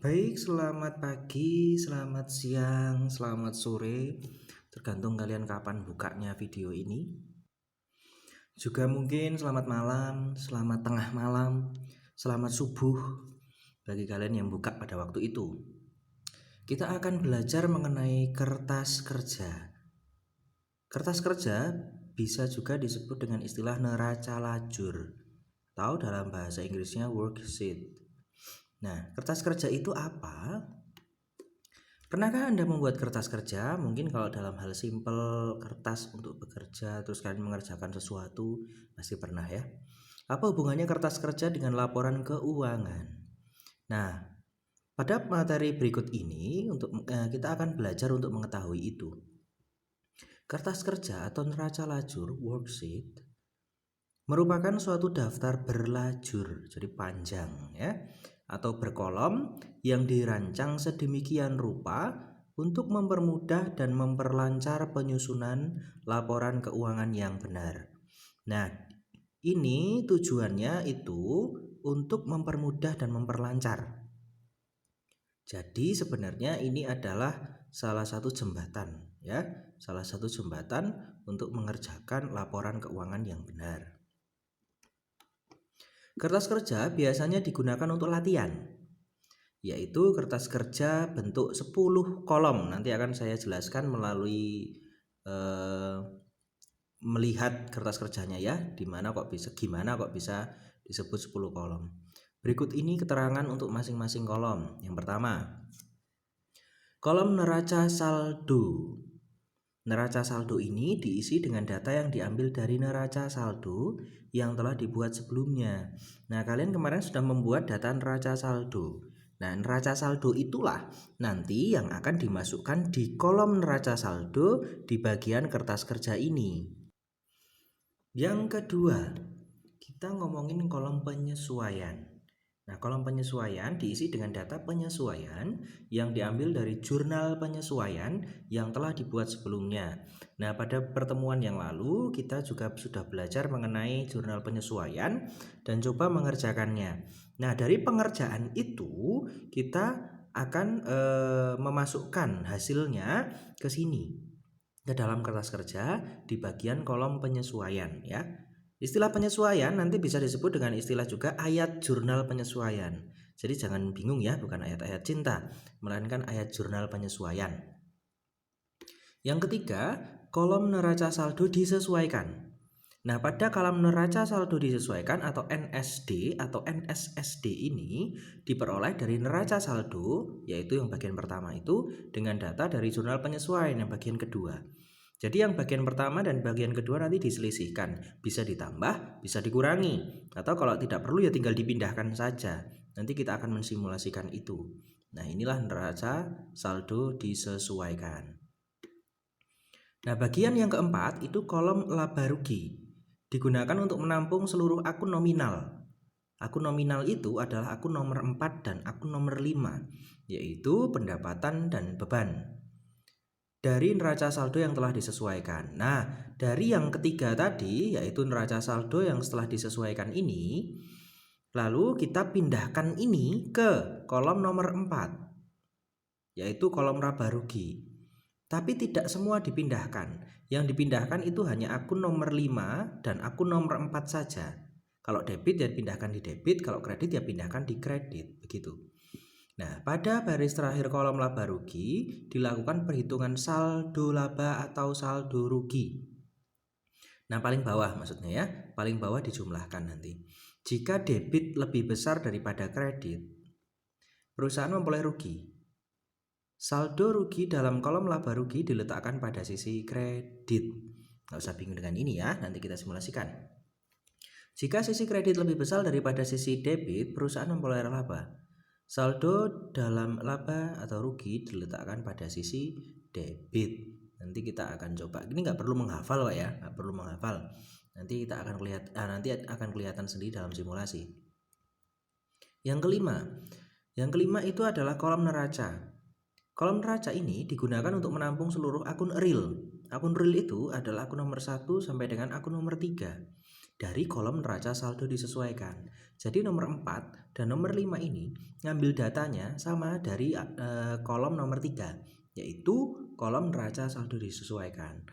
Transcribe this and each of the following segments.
Baik, selamat pagi, selamat siang, selamat sore, tergantung kalian kapan bukanya video ini. Juga mungkin selamat malam, selamat tengah malam, selamat subuh bagi kalian yang buka pada waktu itu. Kita akan belajar mengenai kertas kerja. Kertas kerja bisa juga disebut dengan istilah neraca lajur, atau dalam bahasa Inggrisnya worksheet. Nah, kertas kerja itu apa? Pernahkah Anda membuat kertas kerja? Mungkin kalau dalam hal simpel, kertas untuk bekerja, terus kalian mengerjakan sesuatu, pasti pernah ya. Apa hubungannya kertas kerja dengan laporan keuangan? Nah, pada materi berikut ini kita akan belajar untuk mengetahui itu. Kertas kerja atau neraca lajur worksheet merupakan suatu daftar berlajur, jadi panjang ya, atau berkolom yang dirancang sedemikian rupa untuk mempermudah dan memperlancar penyusunan laporan keuangan yang benar. Nah, ini tujuannya itu untuk mempermudah dan memperlancar. Jadi sebenarnya ini adalah salah satu jembatan ya, salah satu jembatan untuk mengerjakan laporan keuangan yang benar. Kertas kerja biasanya digunakan untuk latihan, yaitu kertas kerja bentuk 10 kolom. Nanti akan saya jelaskan melalui melihat kertas kerjanya ya, gimana kok bisa disebut 10 kolom. Berikut ini keterangan untuk masing-masing kolom. Yang pertama, kolom neraca saldo. Neraca saldo ini diisi dengan data yang diambil dari neraca saldo yang telah dibuat sebelumnya. Nah, kalian kemarin sudah membuat data neraca saldo. Nah, neraca saldo itulah nanti yang akan dimasukkan di kolom neraca saldo di bagian kertas kerja ini. Yang kedua, kita ngomongin kolom penyesuaian. Nah, kolom penyesuaian diisi dengan data penyesuaian yang diambil dari jurnal penyesuaian yang telah dibuat sebelumnya. Nah, pada pertemuan yang lalu kita juga sudah belajar mengenai jurnal penyesuaian dan coba mengerjakannya. Nah, dari pengerjaan itu kita akan memasukkan hasilnya ke sini, ke dalam kertas kerja di bagian kolom penyesuaian ya. Istilah penyesuaian nanti bisa disebut dengan istilah juga ayat jurnal penyesuaian. Jadi jangan bingung ya, bukan ayat-ayat cinta, melainkan ayat jurnal penyesuaian. Yang ketiga, kolom neraca saldo disesuaikan. Nah, pada kolom neraca saldo disesuaikan atau NSD atau NSSD ini diperoleh dari neraca saldo, yaitu yang bagian pertama itu, dengan data dari jurnal penyesuaian yang bagian kedua. Jadi yang bagian pertama dan bagian kedua nanti diselisihkan, bisa ditambah, bisa dikurangi, atau kalau tidak perlu ya tinggal dipindahkan saja. Nanti kita akan mensimulasikan itu. Nah, inilah neraca saldo disesuaikan. Nah, bagian yang keempat itu kolom laba rugi. Digunakan untuk menampung seluruh akun nominal. Akun nominal itu adalah akun nomor 4 dan akun nomor 5, yaitu pendapatan dan beban dari neraca saldo yang telah disesuaikan. Nah, dari yang ketiga tadi, yaitu neraca saldo yang setelah disesuaikan ini, lalu kita pindahkan ini ke kolom nomor 4, yaitu kolom laba rugi. Tapi tidak semua dipindahkan. Yang dipindahkan itu hanya akun nomor 5 dan akun nomor 4 saja. Kalau debit ya pindahkan di debit, kalau kredit ya pindahkan di kredit, begitu. Nah, pada baris terakhir kolom laba rugi dilakukan perhitungan saldo laba atau saldo rugi. Nah, paling bawah maksudnya ya, paling bawah dijumlahkan nanti. Jika debit lebih besar daripada kredit, perusahaan memperoleh rugi. Saldo rugi dalam kolom laba rugi diletakkan pada sisi kredit. Nggak usah bingung dengan ini ya, nanti kita simulasikan. Jika sisi kredit lebih besar daripada sisi debit, perusahaan memperoleh laba. Saldo dalam laba atau rugi diletakkan pada sisi debit. Nanti kita akan coba. Ini nggak perlu menghafal Pak ya, nggak perlu menghafal. Nanti kita akan akan kelihatan sendiri dalam simulasi. Yang kelima itu adalah kolom neraca. Kolom neraca ini digunakan untuk menampung seluruh akun real. Akun real itu adalah akun nomor 1 sampai dengan akun nomor 3. dari kolom neraca saldo disesuaikan. Jadi nomor 4 dan nomor 5 ini ngambil datanya sama dari kolom nomor 3, yaitu kolom neraca saldo disesuaikan.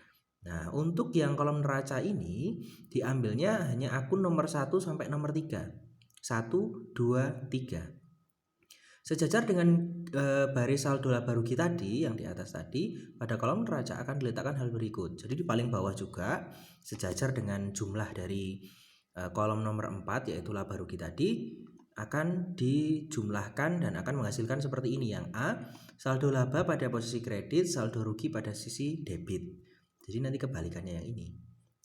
Nah, untuk yang kolom neraca ini diambilnya hanya akun nomor 1 sampai nomor 3. 1, 2, 3. Sejajar dengan baris saldo laba rugi tadi yang di atas tadi, pada kolom neraca akan diletakkan hal berikut. Jadi di paling bawah juga sejajar dengan jumlah dari kolom nomor 4 yaitu laba rugi tadi akan dijumlahkan dan akan menghasilkan seperti ini. Yang A, saldo laba pada posisi kredit, saldo rugi pada sisi debit. Jadi nanti kebalikannya yang ini.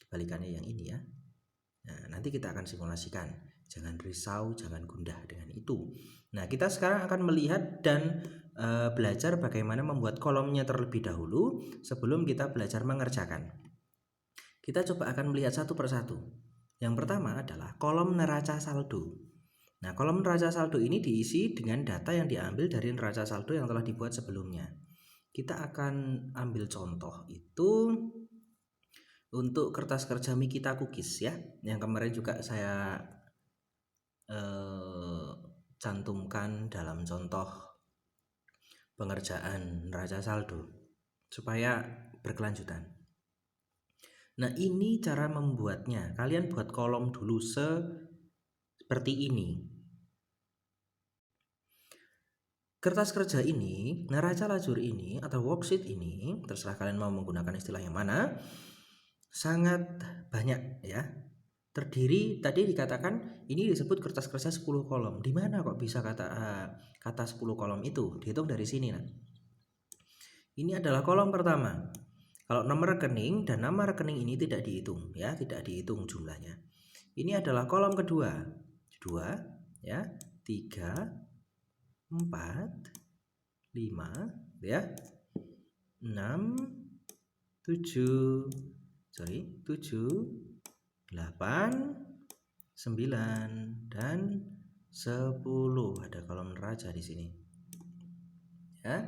Kebalikannya yang ini ya. Nah, nanti kita akan simulasikan. Jangan risau, jangan gundah dengan itu. Nah, kita sekarang akan melihat dan belajar bagaimana membuat kolomnya terlebih dahulu sebelum kita belajar mengerjakan. Kita coba akan melihat satu persatu. Yang pertama adalah kolom neraca saldo. Nah, kolom neraca saldo ini diisi dengan data yang diambil dari neraca saldo yang telah dibuat sebelumnya. Kita akan ambil contoh itu untuk kertas kerja Mikita Cookies ya, yang kemarin juga saya cantumkan dalam contoh pengerjaan neraca saldo supaya berkelanjutan. Nah, ini cara membuatnya. Kalian buat kolom dulu seperti ini. Kertas kerja ini, neraca lajur ini atau worksheet ini, terserah kalian mau menggunakan istilah yang mana, sangat banyak ya. Terdiri tadi dikatakan ini disebut kertas kerja 10 kolom. Di mana kok bisa kata 10 kolom itu? Dihitung dari sini nah. Ini adalah kolom pertama. Kalau nomor rekening dan nama rekening ini tidak dihitung ya, tidak dihitung jumlahnya. Ini adalah kolom kedua. 2 ya, 3 4 5 ya. 6 7 8 9 dan 10. Ada kolom neraca di sini. Ya.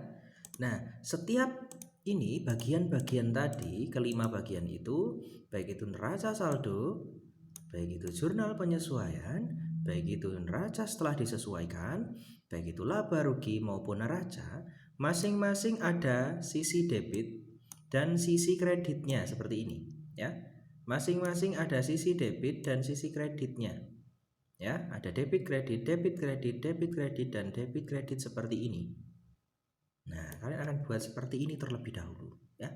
Nah, setiap ini bagian-bagian tadi, kelima bagian itu, baik itu neraca saldo, baik itu jurnal penyesuaian, baik itu neraca setelah disesuaikan, baik itu laba rugi maupun neraca, masing-masing ada sisi debit dan sisi kreditnya seperti ini, ya. Masing-masing ada sisi debit dan sisi kreditnya. Ya, ada debit kredit, debit kredit, debit kredit dan debit kredit seperti ini. Nah, kalian akan buat seperti ini terlebih dahulu, ya.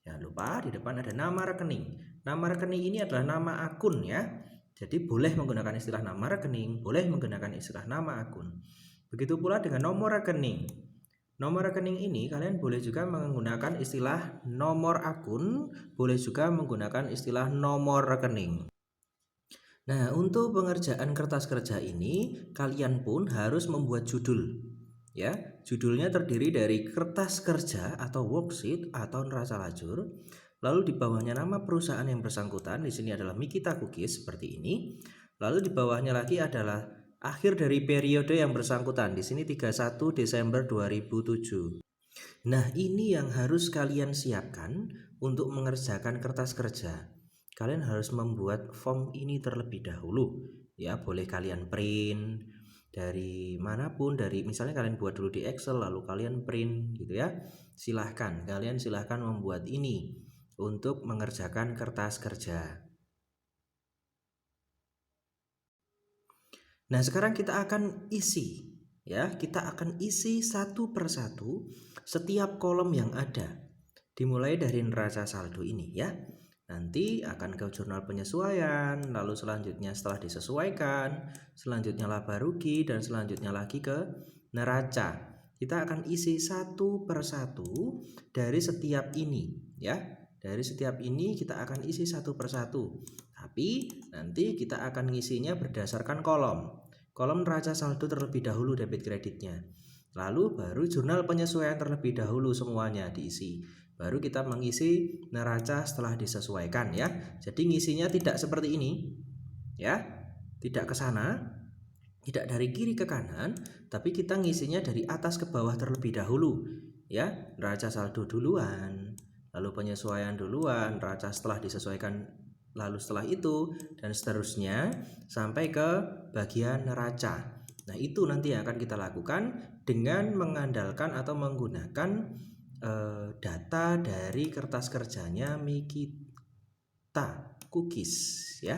Jangan lupa di depan ada nama rekening. Nama rekening ini adalah nama akun ya. Jadi boleh menggunakan istilah nama rekening, boleh menggunakan istilah nama akun. Begitu pula dengan nomor rekening. Nomor rekening ini kalian boleh juga menggunakan istilah nomor akun, boleh juga menggunakan istilah nomor rekening. Nah, untuk pengerjaan kertas kerja ini kalian pun harus membuat judul. Ya, judulnya terdiri dari kertas kerja atau worksheet atau neraca lajur. Lalu di bawahnya nama perusahaan yang bersangkutan, di sini adalah Mikita Cookies seperti ini. Lalu di bawahnya lagi adalah akhir dari periode yang bersangkutan. Di sini 31 Desember 2007. Nah, ini yang harus kalian siapkan untuk mengerjakan kertas kerja. Kalian harus membuat form ini terlebih dahulu. Ya, boleh kalian print dari manapun, dari misalnya kalian buat dulu di Excel lalu kalian print gitu ya. Kalian silahkan membuat ini untuk mengerjakan kertas kerja. Nah, sekarang kita akan isi ya, kita akan isi satu persatu setiap kolom yang ada. Dimulai dari neraca saldo ini ya. Nanti akan ke jurnal penyesuaian, lalu selanjutnya setelah disesuaikan, selanjutnya laba rugi dan selanjutnya lagi ke neraca. Kita akan isi satu persatu dari setiap ini ya. Dari setiap ini kita akan isi satu persatu. Tapi nanti kita akan ngisinya berdasarkan kolom. Kolom neraca saldo terlebih dahulu debit kreditnya. Lalu baru jurnal penyesuaian terlebih dahulu semuanya diisi. Baru kita mengisi neraca setelah disesuaikan ya. Jadi ngisinya tidak seperti ini. Ya. Tidak ke sana, tidak dari kiri ke kanan, tapi kita ngisinya dari atas ke bawah terlebih dahulu. Ya, neraca saldo duluan, lalu penyesuaian duluan, neraca setelah disesuaikan lalu setelah itu dan seterusnya sampai ke bagian neraca. Nah, itu nanti yang akan kita lakukan dengan mengandalkan atau menggunakan data dari kertas kerjanya Mikita Cookies ya.